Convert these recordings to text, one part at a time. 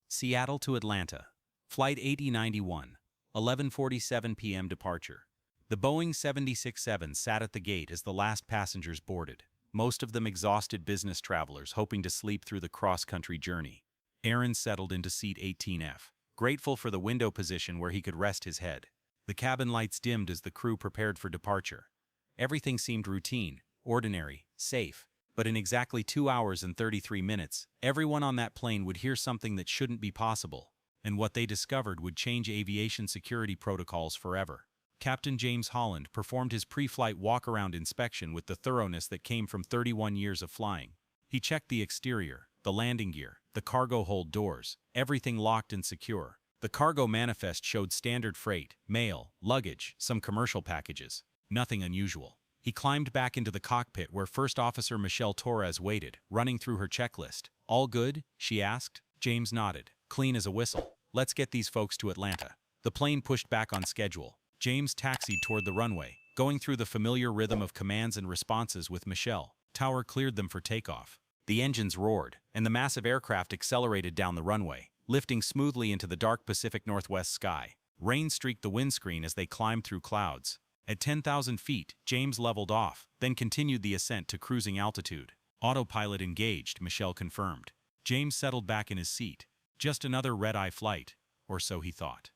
Seattle to Atlanta. Flight 8091. 11:47 p.m. departure. The Boeing 767 sat at the gate as the last passengers boarded, most of them exhausted business travelers hoping to sleep through the cross-country journey. Aaron settled into seat 18F, grateful for the window position where he could rest his head. The cabin lights dimmed as the crew prepared for departure. Everything seemed routine, ordinary, safe. But in exactly 2 hours and 33 minutes, everyone on that plane would hear something that shouldn't be possible, and what they discovered would change aviation security protocols forever. Captain James Holland performed his pre-flight walk-around inspection with the thoroughness that came from 31 years of flying. He checked the exterior, the landing gear, the cargo hold doors, everything locked and secure. The cargo manifest showed standard freight, mail, luggage, some commercial packages. Nothing unusual. He climbed back into the cockpit where First Officer Michelle Torres waited, running through her checklist. "All good?" she asked. James nodded. "Clean as a whistle. Let's get these folks to Atlanta." The plane pushed back on schedule. James taxied toward the runway, going through the familiar rhythm of commands and responses with Michelle. Tower cleared them for takeoff. The engines roared, and the massive aircraft accelerated down the runway, lifting smoothly into the dark Pacific Northwest sky. Rain streaked the windscreen as they climbed through clouds. At 10,000 feet, James leveled off, then continued the ascent to cruising altitude. "Autopilot engaged," Michelle confirmed. James settled back in his seat. Just another red-eye flight, or so he thought.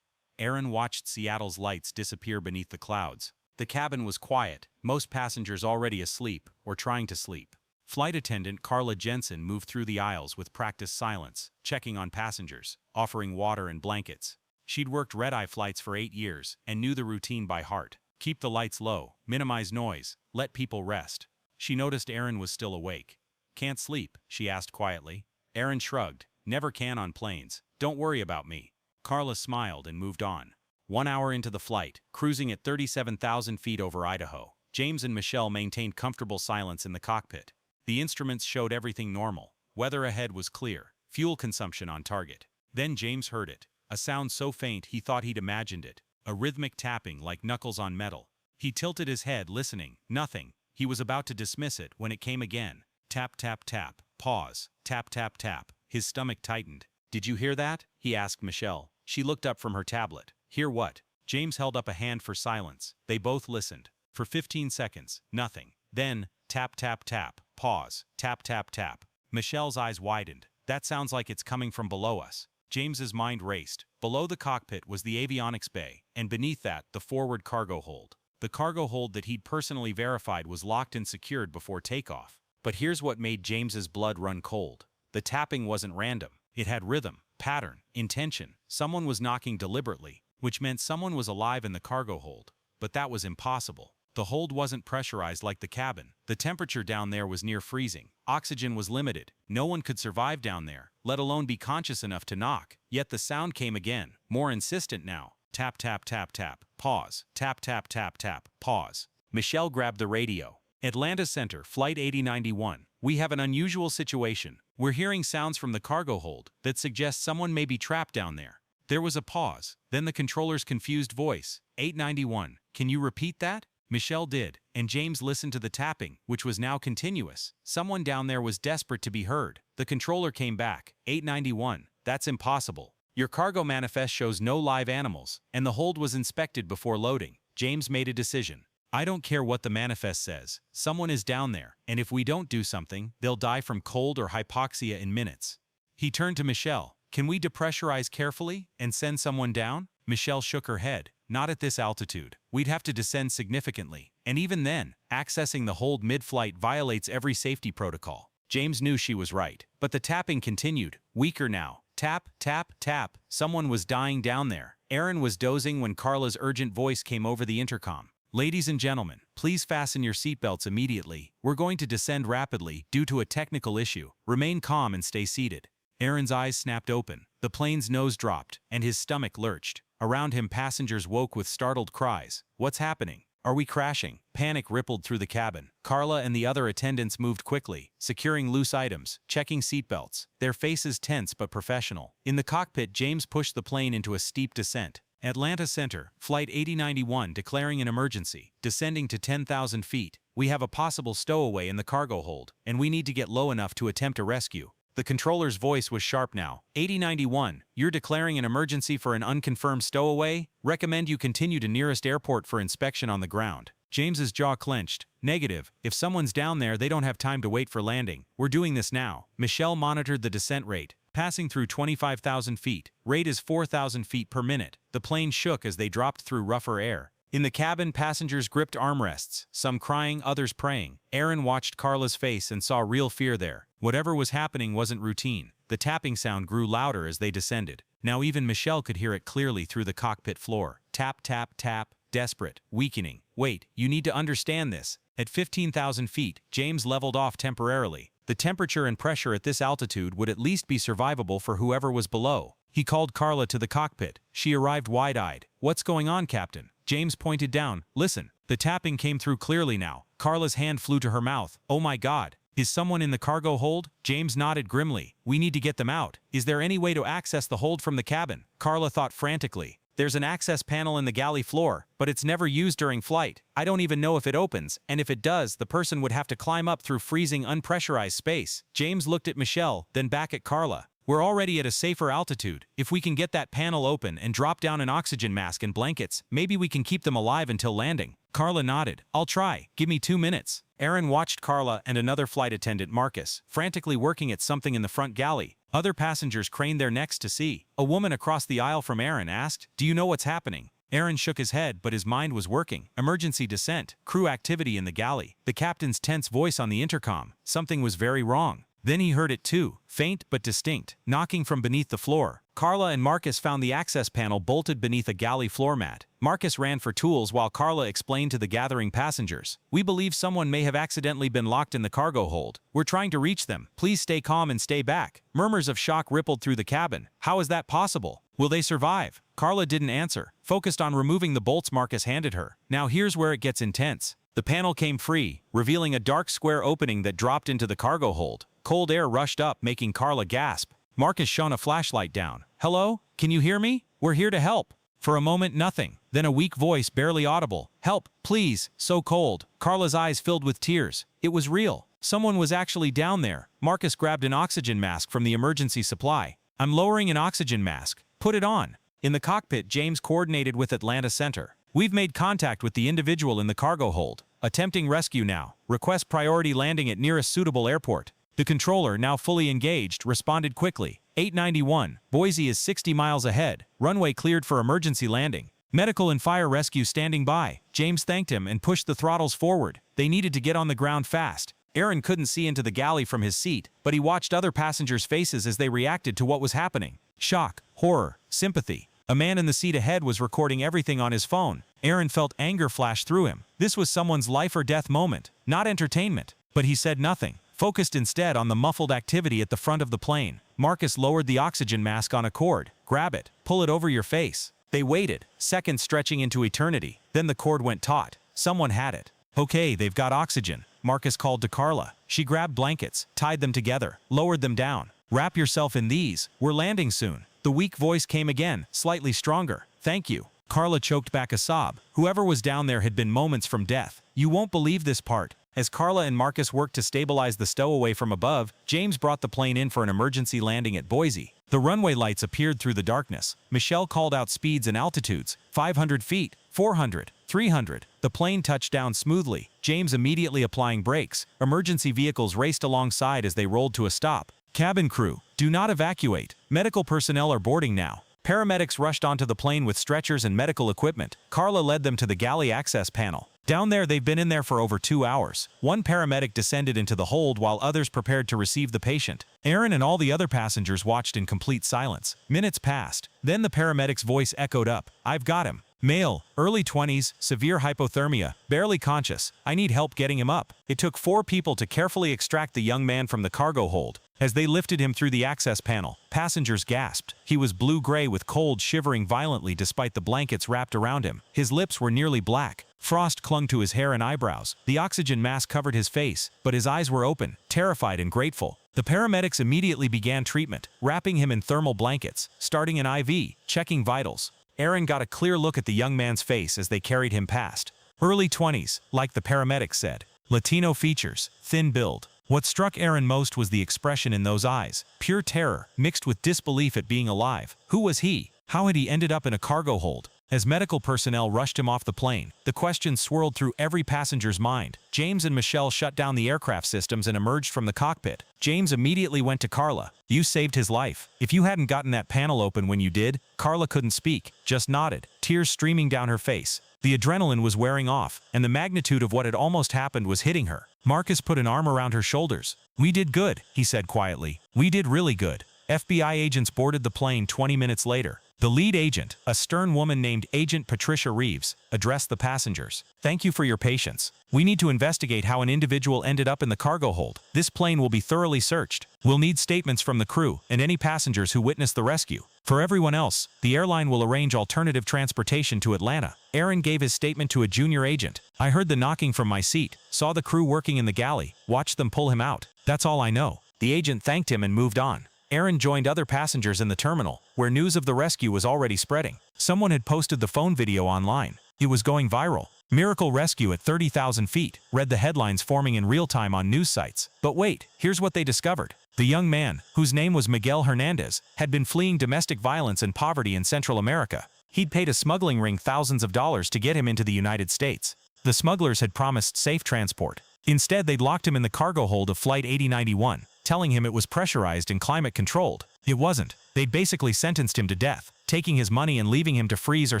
Aaron watched Seattle's lights disappear beneath the clouds. The cabin was quiet, most passengers already asleep or trying to sleep. Flight attendant Carla Jensen moved through the aisles with practiced silence, checking on passengers, offering water and blankets. She'd worked red-eye flights for 8 years and knew the routine by heart. Keep the lights low, minimize noise, let people rest. She noticed Aaron was still awake. "Can't sleep?" she asked quietly. Aaron shrugged. "Never can on planes. Don't worry about me." Carla smiled and moved on. 1 hour into the flight, cruising at 37,000 feet over Idaho, James and Michelle maintained comfortable silence in the cockpit. The instruments showed everything normal. Weather ahead was clear, fuel consumption on target. Then James heard it, a sound so faint he thought he'd imagined it. A rhythmic tapping like knuckles on metal. He tilted his head, listening. Nothing. He was about to dismiss it when it came again. Tap, tap, tap. Pause. Tap, tap, tap. His stomach tightened. "Did you hear that?" he asked Michelle. She looked up from her tablet. "Hear what?" James held up a hand for silence. They both listened. For 15 seconds, nothing. Then, tap, tap, tap. Pause. Tap, tap, tap. Michelle's eyes widened. "That sounds like it's coming from below us." James's mind raced. Below the cockpit was the avionics bay, and beneath that, the forward cargo hold. The cargo hold that he'd personally verified was locked and secured before takeoff. But here's what made James's blood run cold. The tapping wasn't random. It had rhythm, pattern, intention. Someone was knocking deliberately, which meant someone was alive in the cargo hold. But that was impossible. The hold wasn't pressurized like the cabin. The temperature down there was near freezing. Oxygen was limited. No one could survive down there, let alone be conscious enough to knock. Yet the sound came again, more insistent now. Tap, tap, tap, tap. Pause. Tap, tap, tap, tap. Pause. Michelle grabbed the radio. "Atlanta Center, Flight 8091. We have an unusual situation. We're hearing sounds from the cargo hold that suggest someone may be trapped down there." There was a pause, then the controller's confused voice. 891. "Can you repeat that?" Michelle did, and James listened to the tapping, which was now continuous. Someone down there was desperate to be heard. The controller came back. 891. "That's impossible. Your cargo manifest shows no live animals, and the hold was inspected before loading." James made a decision. "I don't care what the manifest says. Someone is down there, and if we don't do something, they'll die from cold or hypoxia in minutes." He turned to Michelle. "Can we depressurize carefully and send someone down?" Michelle shook her head. "Not at this altitude. We'd have to descend significantly, and even then, accessing the hold mid-flight violates every safety protocol." James knew she was right, but the tapping continued, weaker now. Tap, tap, tap. Someone was dying down there. Aaron was dozing when Carla's urgent voice came over the intercom. "Ladies and gentlemen, please fasten your seatbelts immediately. We're going to descend rapidly due to a technical issue. Remain calm and stay seated." Aaron's eyes snapped open. The plane's nose dropped, and his stomach lurched. Around him, passengers woke with startled cries. "What's happening? Are we crashing?" Panic rippled through the cabin. Carla and the other attendants moved quickly, securing loose items, checking seatbelts, their faces tense but professional. In the cockpit, James pushed the plane into a steep descent. "Atlanta Center, Flight 8091 declaring an emergency, descending to 10,000 feet. We have a possible stowaway in the cargo hold, and we need to get low enough to attempt a rescue." The controller's voice was sharp now. 8091, you're declaring an emergency for an unconfirmed stowaway? Recommend you continue to nearest airport for inspection on the ground. James's jaw clenched. Negative. If someone's down there, they don't have time to wait for landing. We're doing this now. Michelle monitored the descent rate. Passing through 25,000 feet. Rate is 4,000 feet per minute. The plane shook as they dropped through rougher air. In the cabin, passengers gripped armrests, some crying, others praying. Aaron watched Carla's face and saw real fear there. Whatever was happening wasn't routine. The tapping sound grew louder as they descended. Now even Michelle could hear it clearly through the cockpit floor. Tap, tap, tap. Desperate. Weakening. Wait, you need to understand this. At 15,000 feet, James leveled off temporarily. The temperature and pressure at this altitude would at least be survivable for whoever was below. He called Carla to the cockpit. She arrived wide-eyed. What's going on, Captain? James pointed down. Listen. The tapping came through clearly now. Carla's hand flew to her mouth. Oh my God. Is someone in the cargo hold? James nodded grimly. We need to get them out. Is there any way to access the hold from the cabin? Carla thought frantically. There's an access panel in the galley floor, but it's never used during flight. I don't even know if it opens, and if it does, the person would have to climb up through freezing, unpressurized space. James looked at Michelle, then back at Carla. We're already at a safer altitude. If we can get that panel open and drop down an oxygen mask and blankets, maybe we can keep them alive until landing. Carla nodded. I'll try. Give me 2 minutes. Aaron watched Carla and another flight attendant, Marcus, frantically working at something in the front galley. Other passengers craned their necks to see. A woman across the aisle from Aaron asked, Do you know what's happening? Aaron shook his head, but his mind was working. Emergency descent. Crew activity in the galley. The captain's tense voice on the intercom. Something was very wrong. Then he heard it too, faint but distinct, knocking from beneath the floor. Carla and Marcus found the access panel bolted beneath a galley floor mat. Marcus ran for tools while Carla explained to the gathering passengers. We believe someone may have accidentally been locked in the cargo hold. We're trying to reach them. Please stay calm and stay back. Murmurs of shock rippled through the cabin. How is that possible? Will they survive? Carla didn't answer, focused on removing the bolts Marcus handed her. Now here's where it gets intense. The panel came free, revealing a dark square opening that dropped into the cargo hold. Cold air rushed up, making Carla gasp. Marcus shone a flashlight down. Hello? Can you hear me? We're here to help. For a moment, nothing. Then a weak voice, barely audible. Help, please, so cold. Carla's eyes filled with tears. It was real. Someone was actually down there. Marcus grabbed an oxygen mask from the emergency supply. I'm lowering an oxygen mask. Put it on. In the cockpit, James coordinated with Atlanta Center. We've made contact with the individual in the cargo hold. Attempting rescue now. Request priority landing at nearest suitable airport. The controller, now fully engaged, responded quickly. 891, Boise is 60 miles ahead. Runway cleared for emergency landing. Medical and fire rescue standing by. James thanked him and pushed the throttles forward. They needed to get on the ground fast. Aaron couldn't see into the galley from his seat, but he watched other passengers' faces as they reacted to what was happening. Shock, horror, sympathy. A man in the seat ahead was recording everything on his phone. Aaron felt anger flash through him. This was someone's life or death moment, not entertainment. But he said nothing, focused instead on the muffled activity at the front of the plane. Marcus lowered the oxygen mask on a cord. Grab it. Pull it over your face. They waited, seconds stretching into eternity. Then the cord went taut. Someone had it. Okay, they've got oxygen. Marcus called to Carla. She grabbed blankets, tied them together, lowered them down. Wrap yourself in these. We're landing soon. The weak voice came again, slightly stronger. Thank you. Carla choked back a sob. Whoever was down there had been moments from death. You won't believe this part. As Carla and Marcus worked to stabilize the stowaway from above, James brought the plane in for an emergency landing at Boise. The runway lights appeared through the darkness. Michelle called out speeds and altitudes. 500 feet, 400, 300. The plane touched down smoothly, James immediately applying brakes. Emergency vehicles raced alongside as they rolled to a stop. Cabin crew, do not evacuate. Medical personnel are boarding now. Paramedics rushed onto the plane with stretchers and medical equipment. Carla led them to the galley access panel. Down there, they've been in there for over 2 hours. One paramedic descended into the hold while others prepared to receive the patient. Aaron and all the other passengers watched in complete silence. Minutes passed. Then the paramedic's voice echoed up. I've got him. Male, early 20s, severe hypothermia, barely conscious. I need help getting him up. It took 4 people to carefully extract the young man from the cargo hold. As they lifted him through the access panel, passengers gasped. He was blue-gray with cold shivering violently despite the blankets wrapped around him. His lips were nearly black. Frost clung to his hair and eyebrows. The oxygen mask covered his face, but his eyes were open, terrified and grateful. The paramedics immediately began treatment, wrapping him in thermal blankets, starting an IV, checking vitals. Aaron got a clear look at the young man's face as they carried him past. Early 20s, like the paramedics said. Latino features, thin build. What struck Aaron most was the expression in those eyes, pure terror, mixed with disbelief at being alive. Who was he? How had he ended up in a cargo hold? As medical personnel rushed him off the plane, the questions swirled through every passenger's mind. James and Michelle shut down the aircraft systems and emerged from the cockpit. James immediately went to Carla. "You saved his life. If you hadn't gotten that panel open when you did." Carla couldn't speak, just nodded, tears streaming down her face. The adrenaline was wearing off, and the magnitude of what had almost happened was hitting her. Marcus put an arm around her shoulders. "We did good," he said quietly. "We did really good." FBI agents boarded the plane 20 minutes later. The lead agent, a stern woman named Agent Patricia Reeves, addressed the passengers. "Thank you for your patience. We need to investigate how an individual ended up in the cargo hold. This plane will be thoroughly searched. We'll need statements from the crew and any passengers who witnessed the rescue. For everyone else, the airline will arrange alternative transportation to Atlanta." Aaron gave his statement to a junior agent. "I heard the knocking from my seat, saw the crew working in the galley, watched them pull him out. That's all I know." The agent thanked him and moved on. Aaron joined other passengers in the terminal, where news of the rescue was already spreading. Someone had posted the phone video online. It was going viral. "Miracle rescue at 30,000 feet, read the headlines forming in real time on news sites. But wait, here's what they discovered. The young man, whose name was Miguel Hernandez, had been fleeing domestic violence and poverty in Central America. He'd paid a smuggling ring thousands of dollars to get him into the United States. The smugglers had promised safe transport. Instead, they'd locked him in the cargo hold of Flight 8091, telling him it was pressurized and climate-controlled. It wasn't. They'd basically sentenced him to death, taking his money and leaving him to freeze or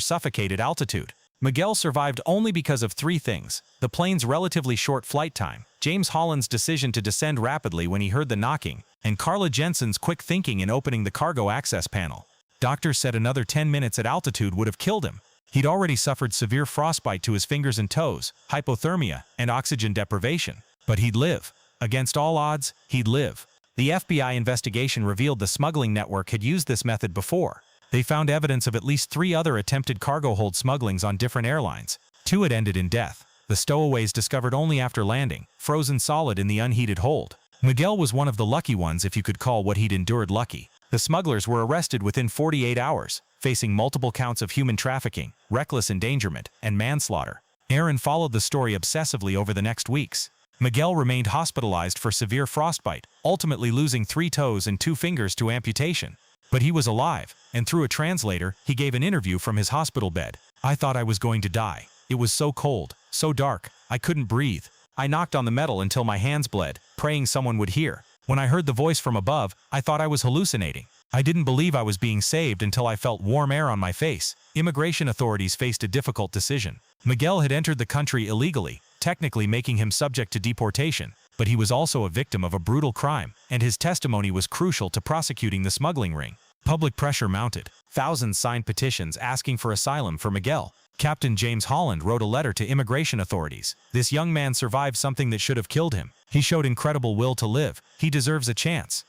suffocate at altitude. Miguel survived only because of three things: the plane's relatively short flight time, James Holland's decision to descend rapidly when he heard the knocking, and Carla Jensen's quick thinking in opening the cargo access panel. Doctors said another 10 minutes at altitude would have killed him. He'd already suffered severe frostbite to his fingers and toes, hypothermia, and oxygen deprivation. But he'd live. Against all odds, he'd live. The FBI investigation revealed the smuggling network had used this method before. They found evidence of at least 3 other attempted cargo hold smugglings on different airlines. 2 had ended in death. The stowaways discovered only after landing, frozen solid in the unheated hold. Miguel was one of the lucky ones, if you could call what he'd endured lucky. The smugglers were arrested within 48 hours, facing multiple counts of human trafficking, reckless endangerment, and manslaughter. Aaron followed the story obsessively over the next weeks. Miguel remained hospitalized for severe frostbite, ultimately losing 3 toes and 2 fingers to amputation. But he was alive, and through a translator, he gave an interview from his hospital bed. "I thought I was going to die. It was so cold, so dark, I couldn't breathe. I knocked on the metal until my hands bled, praying someone would hear. When I heard the voice from above, I thought I was hallucinating. I didn't believe I was being saved until I felt warm air on my face." Immigration authorities faced a difficult decision. Miguel had entered the country illegally, technically making him subject to deportation, but he was also a victim of a brutal crime, and his testimony was crucial to prosecuting the smuggling ring. Public pressure mounted. Thousands signed petitions asking for asylum for Miguel. Captain James Holland wrote a letter to immigration authorities. "This young man survived something that should have killed him. He showed incredible will to live. He deserves a chance."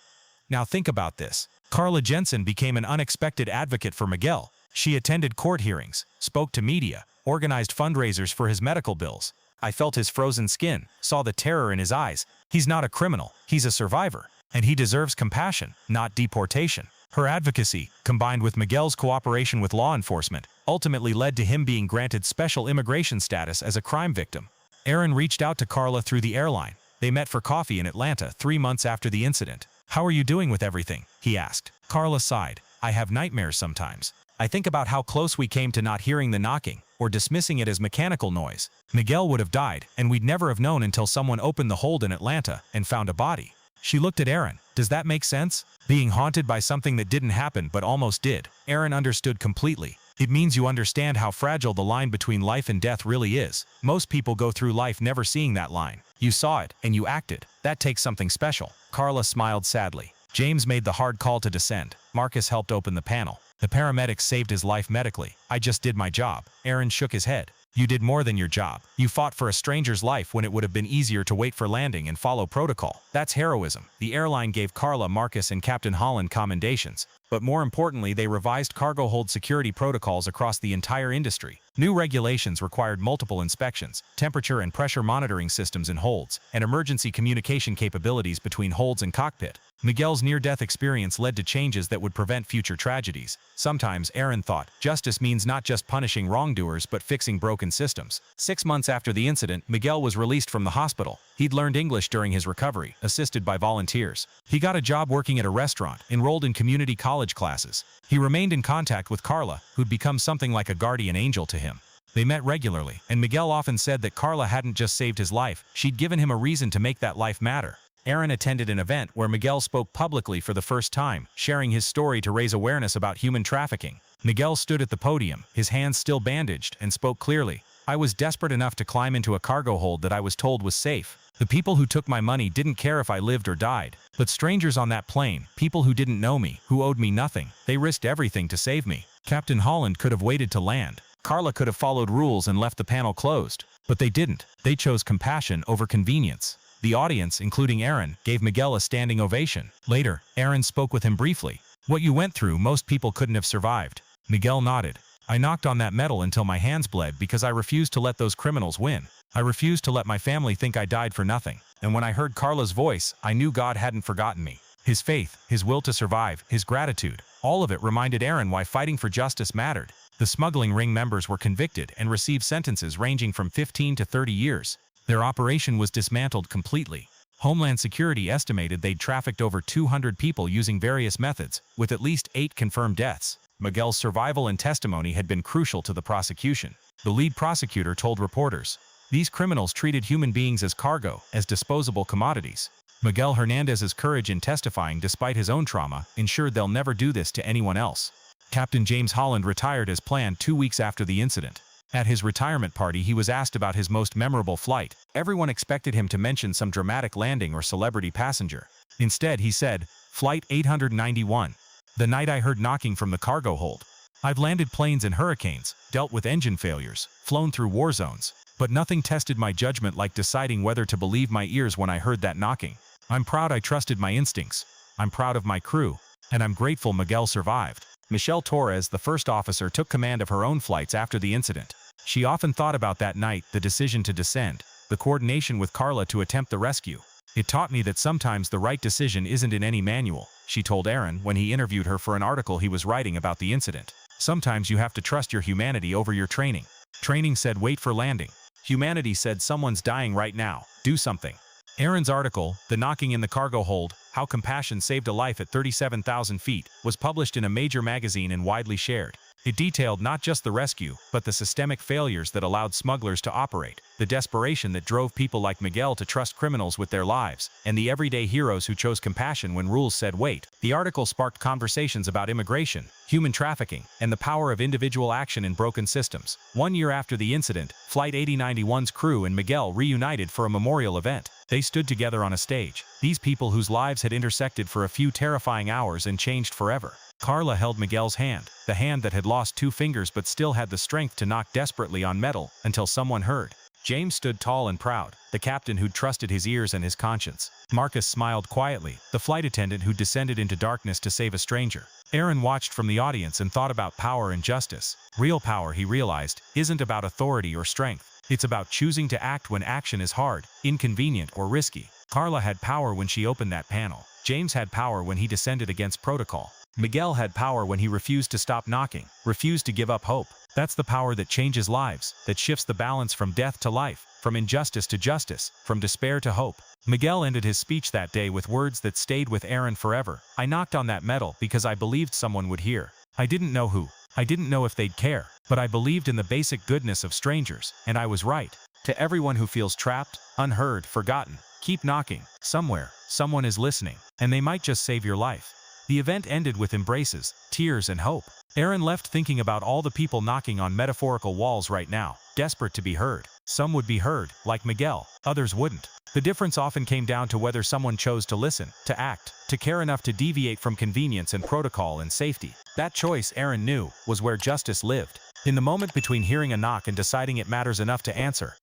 Now think about this. Carla Jensen became an unexpected advocate for Miguel. She attended court hearings, spoke to media, organized fundraisers for his medical bills. "I felt his frozen skin, saw the terror in his eyes. He's not a criminal, he's a survivor, and he deserves compassion, not deportation." Her advocacy, combined with Miguel's cooperation with law enforcement, ultimately led to him being granted special immigration status as a crime victim. Aaron reached out to Carla through the airline. They met for coffee in Atlanta 3 months after the incident. "How are you doing with everything?" he asked. Carla sighed. "I have nightmares sometimes. I think about how close we came to not hearing the knocking, or dismissing it as mechanical noise. Miguel would have died, and we'd never have known until someone opened the hold in Atlanta and found a body." She looked at Aaron. "Does that make sense? Being haunted by something that didn't happen but almost did." Aaron understood completely. "It means you understand how fragile the line between life and death really is. Most people go through life never seeing that line. You saw it, and you acted. That takes something special." Carla smiled sadly. "James made the hard call to descend. Marcus helped open the panel. The paramedics saved his life medically. I just did my job." Aaron shook his head. "You did more than your job. You fought for a stranger's life when it would have been easier to wait for landing and follow protocol. That's heroism." The airline gave Carla, Marcus, and Captain Holland commendations. But more importantly, they revised cargo hold security protocols across the entire industry. New regulations required multiple inspections, temperature and pressure monitoring systems in holds, and emergency communication capabilities between holds and cockpit. Miguel's near-death experience led to changes that would prevent future tragedies. Sometimes, Aaron thought, justice means not just punishing wrongdoers but fixing broken systems. 6 months after the incident, Miguel was released from the hospital. He'd learned English during his recovery, assisted by volunteers. He got a job working at a restaurant, enrolled in community college classes. He remained in contact with Carla, who'd become something like a guardian angel to him. They met regularly, and Miguel often said that Carla hadn't just saved his life, she'd given him a reason to make that life matter. Aaron attended an event where Miguel spoke publicly for the first time, sharing his story to raise awareness about human trafficking. Miguel stood at the podium, his hands still bandaged, and spoke clearly. "I was desperate enough to climb into a cargo hold that I was told was safe. The people who took my money didn't care if I lived or died. But strangers on that plane, people who didn't know me, who owed me nothing, they risked everything to save me. Captain Holland could have waited to land. Carla could have followed rules and left the panel closed. But they didn't. They chose compassion over convenience." The audience, including Aaron, gave Miguel a standing ovation. Later, Aaron spoke with him briefly. "What you went through, most people couldn't have survived." Miguel nodded. "I knocked on that metal until my hands bled because I refused to let those criminals win. I refused to let my family think I died for nothing. And when I heard Carla's voice, I knew God hadn't forgotten me." His faith, his will to survive, his gratitude, all of it reminded Aaron why fighting for justice mattered. The smuggling ring members were convicted and received sentences ranging from 15 to 30 years. Their operation was dismantled completely. Homeland Security estimated they'd trafficked over 200 people using various methods, with at least 8 confirmed deaths. Miguel's survival and testimony had been crucial to the prosecution. The lead prosecutor told reporters, "These criminals treated human beings as cargo, as disposable commodities." Miguel Hernandez's courage in testifying despite his own trauma ensured they'll never do this to anyone else. Captain James Holland retired as planned 2 weeks after the incident. At his retirement party, he was asked about his most memorable flight. Everyone expected him to mention some dramatic landing or celebrity passenger. Instead, he said, "Flight 891. The night I heard knocking from the cargo hold. I've landed planes in hurricanes, dealt with engine failures, flown through war zones, but nothing tested my judgment like deciding whether to believe my ears when I heard that knocking. I'm proud I trusted my instincts. I'm proud of my crew, and I'm grateful Miguel survived." Michelle Torres, the first officer, took command of her own flights after the incident. She often thought about that night, the decision to descend, the coordination with Carla to attempt the rescue. "It taught me that sometimes the right decision isn't in any manual," she told Aaron when he interviewed her for an article he was writing about the incident. "Sometimes you have to trust your humanity over your training." Training said wait for landing. Humanity said someone's dying right now, do something. Aaron's article, The Knocking in the Cargo Hold, How Compassion Saved a Life at 37,000 Feet, was published in a major magazine and widely shared. It detailed not just the rescue, but the systemic failures that allowed smugglers to operate, the desperation that drove people like Miguel to trust criminals with their lives, and the everyday heroes who chose compassion when rules said wait. The article sparked conversations about immigration, human trafficking, and the power of individual action in broken systems. 1 year after the incident, Flight 8091's crew and Miguel reunited for a memorial event. They stood together on a stage, these people whose lives had intersected for a few terrifying hours and changed forever. Carla held Miguel's hand, the hand that had lost 2 fingers but still had the strength to knock desperately on metal until someone heard. James stood tall and proud, the captain who'd trusted his ears and his conscience. Marcus smiled quietly, the flight attendant who descended into darkness to save a stranger. Aaron watched from the audience and thought about power and justice. Real power, he realized, isn't about authority or strength. It's about choosing to act when action is hard, inconvenient, or risky. Carla had power when she opened that panel. James had power when he descended against protocol. Miguel had power when he refused to stop knocking, refused to give up hope. That's the power that changes lives, that shifts the balance from death to life, from injustice to justice, from despair to hope. Miguel ended his speech that day with words that stayed with Aaron forever. "I knocked on that metal because I believed someone would hear. I didn't know who. I didn't know if they'd care. But I believed in the basic goodness of strangers, and I was right. To everyone who feels trapped, unheard, forgotten, keep knocking. Somewhere, someone is listening, and they might just save your life." The event ended with embraces, tears, and hope. Aaron left thinking about all the people knocking on metaphorical walls right now, desperate to be heard. Some would be heard, like Miguel, others wouldn't. The difference often came down to whether someone chose to listen, to act, to care enough to deviate from convenience and protocol and safety. That choice, Aaron knew, was where justice lived. In the moment between hearing a knock and deciding it matters enough to answer,